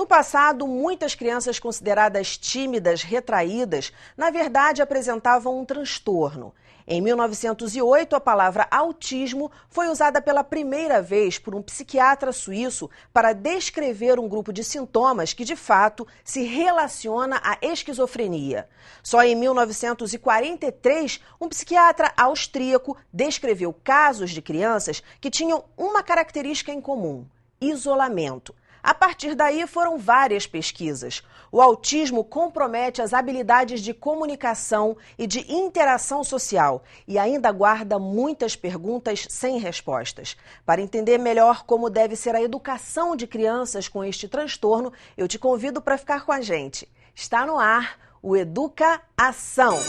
No passado, muitas crianças consideradas tímidas, retraídas, na verdade apresentavam um transtorno. Em 1908, a palavra autismo foi usada pela primeira vez por um psiquiatra suíço para descrever um grupo de sintomas que, de fato, se relaciona à esquizofrenia. Só em 1943, um psiquiatra austríaco descreveu casos de crianças que tinham uma característica em comum: isolamento. A partir daí foram várias pesquisas. O autismo compromete as habilidades de comunicação e de interação social e ainda guarda muitas perguntas sem respostas. Para entender melhor como deve ser a educação de crianças com este transtorno, eu te convido para ficar com a gente. Está no ar o Educa Ação.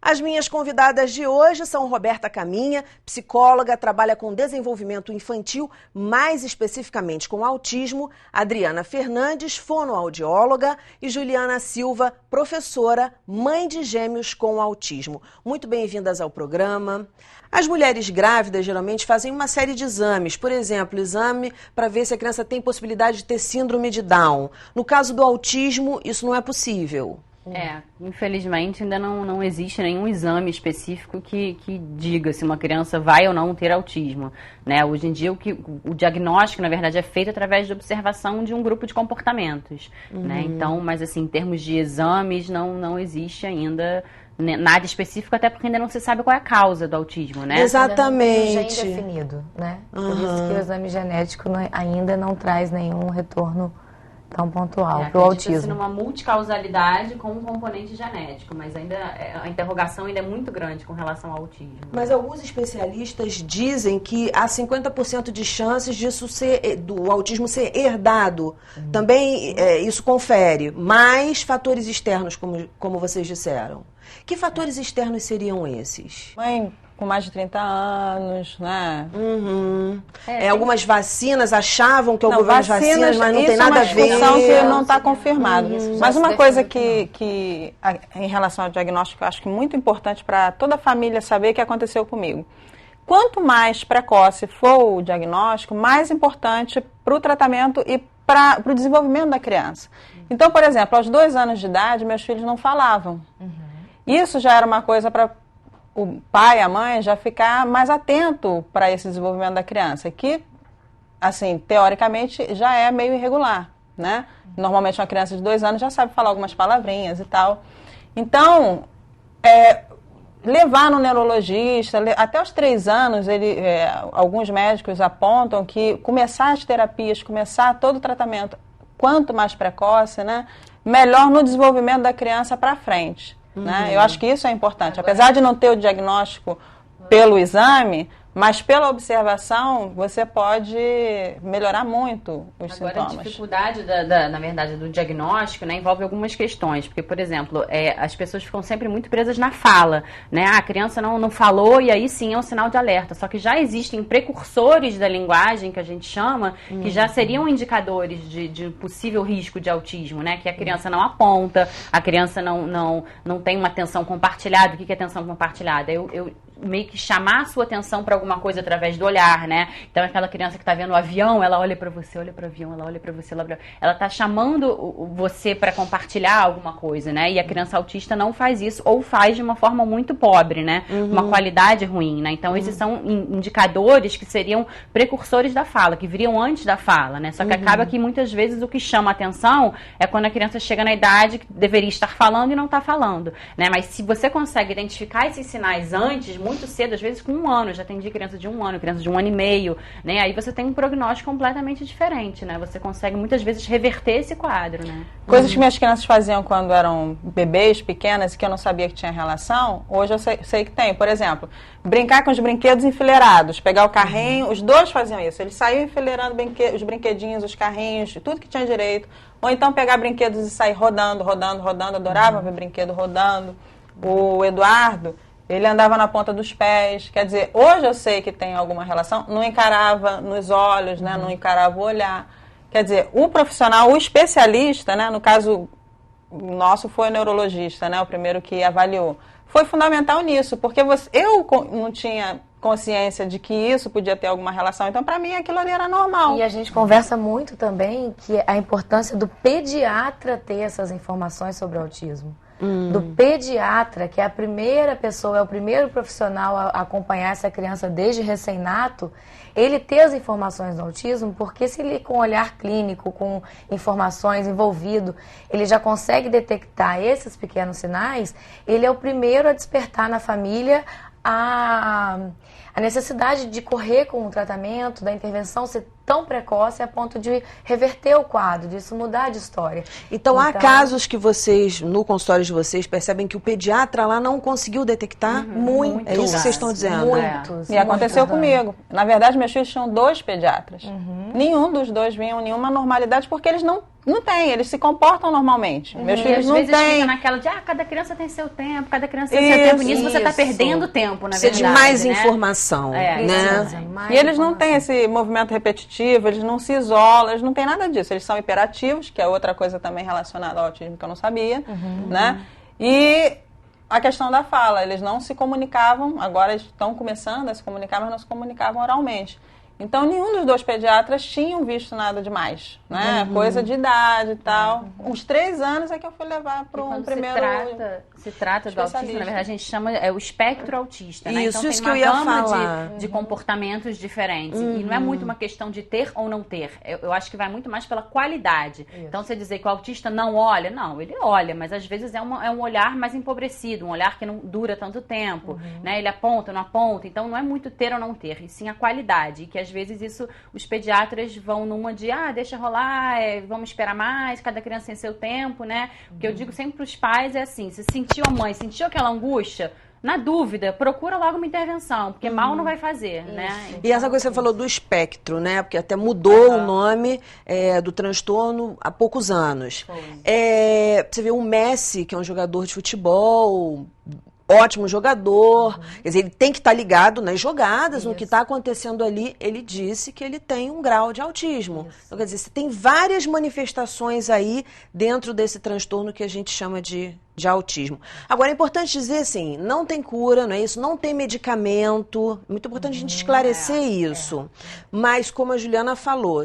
As minhas convidadas de hoje são Roberta Caminha, psicóloga, trabalha com desenvolvimento infantil, mais especificamente com autismo, Adriana Fernandes, fonoaudióloga, e Juliana Silva, professora, mãe de gêmeos com autismo. Muito bem-vindas ao programa. As mulheres grávidas geralmente fazem uma série de exames, por exemplo, exame para ver se a criança tem possibilidade de ter síndrome de Down. No caso do autismo, isso não é possível. Infelizmente ainda não existe nenhum exame específico que diga se uma criança vai ou não ter autismo, né? Hoje em dia o diagnóstico, na verdade, é feito através de observação de um grupo de comportamentos, né? Então, mas assim, em termos de exames, não existe ainda nada específico, até porque ainda não se sabe qual é a causa do autismo, né? Exatamente. Ainda não tem gene definido, né? Por isso que o exame genético ainda não traz nenhum retorno tão pontual para o autismo. Numa multicausalidade com um componente genético, mas ainda a interrogação ainda é muito grande com relação ao autismo. Mas alguns especialistas dizem que há 50% de chances do autismo ser herdado. Também isso confere mais fatores externos, como vocês disseram. Que fatores externos seriam esses? Mãe com mais de 30 anos, né? Algumas vacinas achavam que algumas vacinas, mas não tem nada a ver. Isso é uma discussão que não está confirmada. Mas uma coisa que, em relação ao diagnóstico, eu acho que é muito importante para toda a família saber o que aconteceu comigo. Quanto mais precoce for o diagnóstico, mais importante para o tratamento e para o desenvolvimento da criança. Então, por exemplo, aos 2 anos de idade, meus filhos não falavam. Isso já era uma coisa para o pai, a mãe, já ficar mais atento para esse desenvolvimento da criança, que, assim, teoricamente, já é meio irregular, né? Normalmente uma criança de 2 anos já sabe falar algumas palavrinhas e tal. Então, levar no neurologista, até os 3 anos, alguns médicos apontam que começar as terapias, começar todo o tratamento, quanto mais precoce, né, melhor no desenvolvimento da criança para frente. Né? Eu acho que isso é importante. Apesar de não ter o diagnóstico pelo exame, mas pela observação, você pode melhorar muito os sintomas. A dificuldade, na verdade, do diagnóstico, né, envolve algumas questões. Porque, por exemplo, as pessoas ficam sempre muito presas na fala. Né? A criança não falou e aí sim é um sinal de alerta. Só que já existem precursores da linguagem, que a gente chama, que já seriam indicadores de possível risco de autismo. Né? Que a criança não aponta, a criança não tem uma atenção compartilhada. O que é atenção compartilhada? Eu meio que chamar a sua atenção para alguma coisa através do olhar, né? Então, aquela criança que está vendo o avião, ela olha para você, olha para o avião, ela olha para você, ela está chamando você para compartilhar alguma coisa, né? E a criança autista não faz isso, ou faz de uma forma muito pobre, né? Uma qualidade ruim, né? Então, esses são indicadores que seriam precursores da fala, que viriam antes da fala, né? Só que acaba que muitas vezes o que chama a atenção é quando a criança chega na idade que deveria estar falando e não está falando, né? Mas se você consegue identificar esses sinais antes, muito cedo, às vezes com 1 ano, já atendi criança de 1 ano, criança de 1 ano e meio, né? Aí você tem um prognóstico completamente diferente, né? Você consegue muitas vezes reverter esse quadro, né? Coisas que minhas crianças faziam quando eram bebês, pequenas, e que eu não sabia que tinha relação, hoje eu sei que tem. Por exemplo, brincar com os brinquedos enfileirados, pegar o carrinho, os dois faziam isso. Eles saíam enfileirando os brinquedinhos, os carrinhos, tudo que tinha direito. Ou então pegar brinquedos e sair rodando. Adorava ver brinquedo rodando. O Eduardo, ele andava na ponta dos pés. Quer dizer, hoje eu sei que tem alguma relação. Não encarava nos olhos, né? Não encarava o olhar. Quer dizer, o profissional, o especialista, né, no caso nosso foi o neurologista, né, o primeiro que avaliou, foi fundamental nisso, porque eu não tinha consciência de que isso podia ter alguma relação, então para mim aquilo ali era normal. E a gente conversa muito também que a importância do pediatra ter essas informações sobre o autismo. Do pediatra, que é a primeira pessoa, é o primeiro profissional a acompanhar essa criança desde recém-nato, ele ter as informações do autismo, porque se ele com olhar clínico, com informações envolvido, ele já consegue detectar esses pequenos sinais, ele é o primeiro a despertar na família a necessidade de correr com o tratamento, da intervenção ser tão precoce a ponto de reverter o quadro, disso mudar de história. Então, há casos que vocês, no consultório de vocês, percebem que o pediatra lá não conseguiu detectar? Muitos. É isso que vocês estão dizendo? Muitos. E aconteceu comigo. Na verdade, meus filhos tinham 2 pediatras. Nenhum dos 2 vinham nenhuma normalidade, porque eles não têm, eles se comportam normalmente. Meus filhos não têm. Às vezes fica naquela de, cada criança tem seu tempo, cada criança tem seu tempo. Nisso você está perdendo tempo, na verdade. Precisa de mais informação, né? E eles não têm esse movimento repetitivo, eles não se isolam, eles não têm nada disso. Eles são hiperativos, que é outra coisa também relacionada ao autismo que eu não sabia, né? E a questão da fala, eles não se comunicavam, agora estão começando a se comunicar, mas não se comunicavam oralmente. Então, nenhum dos 2 pediatras tinham visto nada demais, né? Coisa de idade e tal. Uns 3 anos é que eu fui levar para um primeiro... Se trata do autismo, na verdade, a gente chama o espectro autista, né? Isso, então, isso tem que eu uma ia gama falar. de comportamentos diferentes. E não é muito uma questão de ter ou não ter. Eu acho que vai muito mais pela qualidade. Isso. Então, você dizer que o autista não olha, não, ele olha, mas às vezes é um olhar mais empobrecido, um olhar que não dura tanto tempo, né? Ele aponta, não aponta. Então, não é muito ter ou não ter, e sim a qualidade. E que às vezes isso, os pediatras vão numa de, deixa rolar, vamos esperar mais, cada criança tem seu tempo, né? O que eu digo sempre para os pais é assim, se sentiu a mãe, sentiu aquela angústia, na dúvida, procura logo uma intervenção, porque mal não vai fazer, né? Então, e essa coisa que você falou do espectro, né? Porque até mudou o nome do transtorno há poucos anos. Você vê o Messi, que é um jogador de futebol, ótimo jogador, quer dizer, ele tem que estar ligado nas jogadas, no que está acontecendo ali. Ele disse que ele tem um grau de autismo. Então, quer dizer, você tem várias manifestações aí dentro desse transtorno que a gente chama de autismo. Agora, é importante dizer assim, não tem cura, não é isso? Não tem medicamento. Muito importante a gente esclarecer isso. Mas, como a Juliana falou,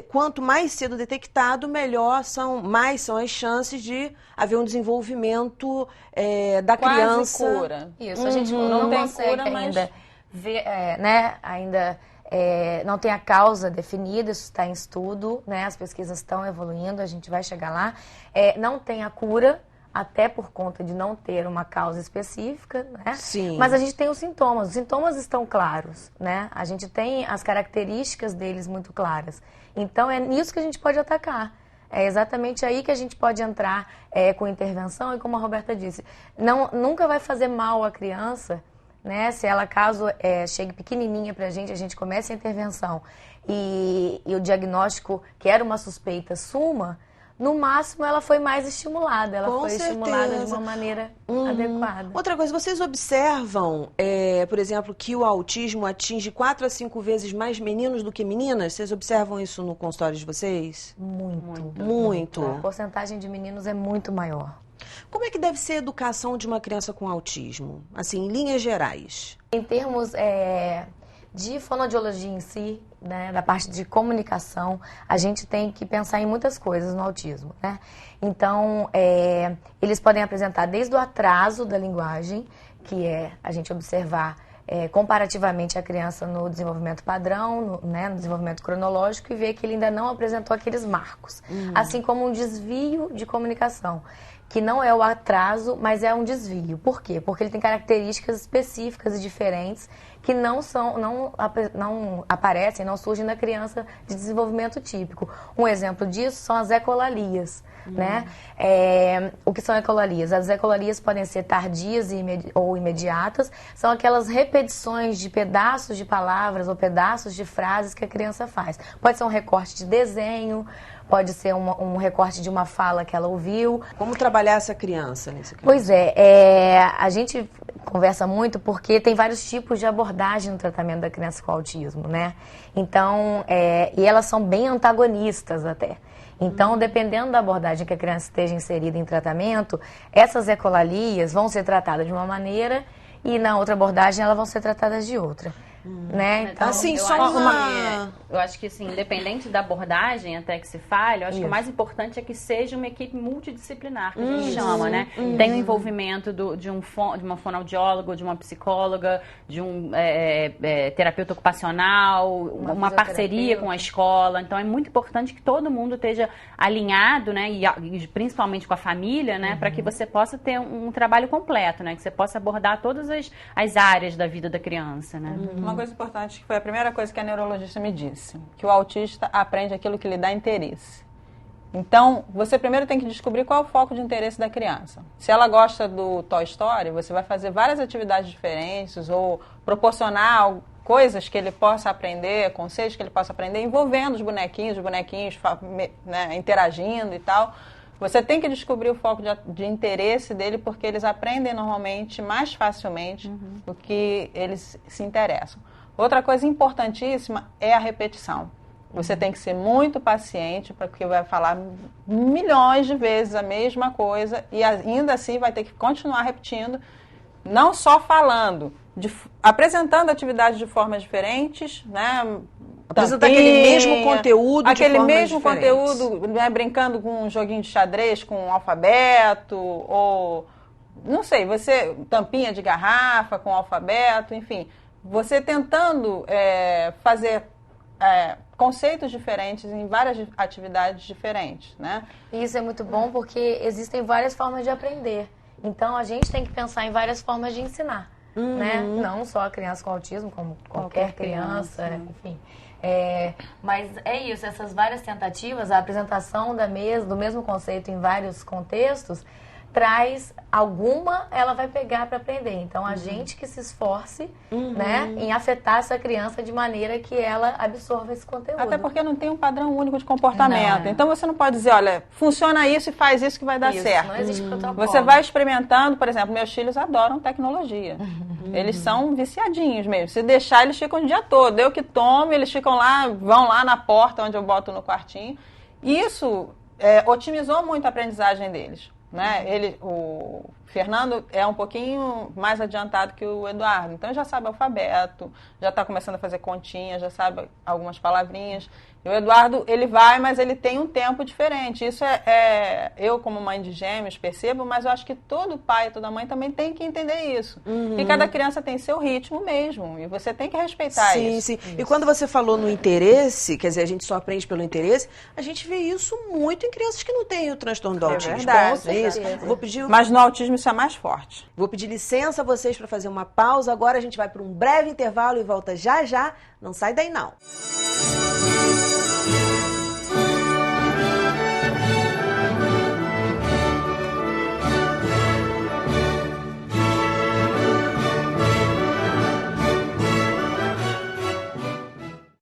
quanto mais cedo detectado, mais são as chances de haver um desenvolvimento da criança. Quase cura. Isso, a gente não consegue cura, ainda ver, né? Ainda não tem a causa definida, isso está em estudo, né? As pesquisas estão evoluindo, a gente vai chegar lá. Não tem a cura, até por conta de não ter uma causa específica, né? Sim. Mas a gente tem os sintomas estão claros, né? A gente tem as características deles muito claras. Então, é nisso que a gente pode atacar. É exatamente aí que a gente pode entrar com intervenção, e como a Roberta disse, nunca vai fazer mal à criança, né? Se ela, caso chegue pequenininha pra gente, a gente comece a intervenção e o diagnóstico, que era uma suspeita, suma, no máximo ela foi mais estimulada, estimulada de uma maneira adequada. Outra coisa, vocês observam, por exemplo, que o autismo atinge 4 a 5 vezes mais meninos do que meninas? Vocês observam isso no consultório de vocês? Muito. A porcentagem de meninos é muito maior. Como é que deve ser a educação de uma criança com autismo? Assim, em linhas gerais. Em termos de fonoaudiologia em si, né, da parte de comunicação, a gente tem que pensar em muitas coisas no autismo, né? Então, eles podem apresentar desde o atraso da linguagem, que é a gente observar comparativamente a criança no desenvolvimento padrão, no desenvolvimento cronológico, e ver que ele ainda não apresentou aqueles marcos. Assim como um desvio de comunicação, que não é o atraso, mas é um desvio. Por quê? Porque ele tem características específicas e diferentes que não aparecem, não surgem na criança de desenvolvimento típico. Um exemplo disso são as ecolalias, né? O que são ecolalias? As ecolalias podem ser tardias ou imediatas, são aquelas repetições de pedaços de palavras ou pedaços de frases que a criança faz. Pode ser um recorte de desenho, pode ser um recorte de uma fala que ela ouviu. Como trabalhar essa criança nesse caso? Pois a gente conversa muito porque tem vários tipos de abordagem no tratamento da criança com autismo, né? Então, e elas são bem antagonistas até. Então, dependendo da abordagem que a criança esteja inserida em tratamento, essas ecolalias vão ser tratadas de uma maneira e na outra abordagem elas vão ser tratadas de outra. Né? Então, assim, eu acho que assim, independente da abordagem até que se fale, eu acho que o mais importante é que seja uma equipe multidisciplinar, que a gente chama, né? Tem o envolvimento de uma fonoaudióloga, de uma psicóloga, de um terapeuta ocupacional, uma parceria com a escola. Então é muito importante que todo mundo esteja alinhado, né? E principalmente com a família, né? Para que você possa ter um trabalho completo, né? Que você possa abordar todas as áreas da vida da criança, né? Uma coisa importante, que foi a primeira coisa que a neurologista me disse, que o autista aprende aquilo que lhe dá interesse. Então, você primeiro tem que descobrir qual é o foco de interesse da criança. Se ela gosta do Toy Story, você vai fazer várias atividades diferentes ou proporcionar coisas que ele possa aprender, conceitos que ele possa aprender, envolvendo os bonequinhos, né, interagindo e tal. Você tem que descobrir o foco de interesse dele, porque eles aprendem normalmente mais facilmente do que eles se interessam. Outra coisa importantíssima é a repetição. Você tem que ser muito paciente, porque vai falar milhões de vezes a mesma coisa e ainda assim vai ter que continuar repetindo, não só falando, apresentando atividades de formas diferentes, né? Apresentar aquele mesmo conteúdo aquele de mesmo diferentes. conteúdo, né, brincando com um joguinho de xadrez, com um alfabeto, ou, não sei, tampinha de garrafa com alfabeto, enfim. Você tentando fazer conceitos diferentes em várias atividades diferentes, né? Isso é muito bom porque existem várias formas de aprender. Então, a gente tem que pensar em várias formas de ensinar, né? Não só a criança com autismo, como qualquer criança, enfim. Mas é isso, essas várias tentativas, a apresentação do mesmo conceito em vários contextos, traz ela vai pegar para aprender. Então, a gente que se esforce, né, em afetar essa criança de maneira que ela absorva esse conteúdo. Até porque não tem um padrão único de comportamento. Então, você não pode dizer, olha, funciona isso e faz isso que vai dar certo. Não existe protocolo. Você vai experimentando, por exemplo, meus filhos adoram tecnologia. Eles são viciadinhos mesmo. Se deixar, eles ficam o dia todo. Eu que tomo, eles ficam lá, vão lá na porta onde eu boto no quartinho. Isso otimizou muito a aprendizagem deles. Né? O Fernando é um pouquinho mais adiantado que o Eduardo, então já sabe alfabeto, já está começando a fazer continha, já sabe algumas palavrinhas. E o Eduardo, ele vai, mas ele tem um tempo diferente. Isso eu, como mãe de gêmeos, percebo, mas eu acho que todo pai, toda mãe também tem que entender isso. E cada criança tem seu ritmo mesmo, e você tem que respeitar isso. Sim. E quando você falou no interesse, quer dizer, a gente só aprende pelo interesse, a gente vê isso muito em crianças que não têm o transtorno do autismo. Verdade. Mas no autismo isso é mais forte. Vou pedir licença a vocês para fazer uma pausa. Agora a gente vai para um breve intervalo e volta já já. Não sai daí não.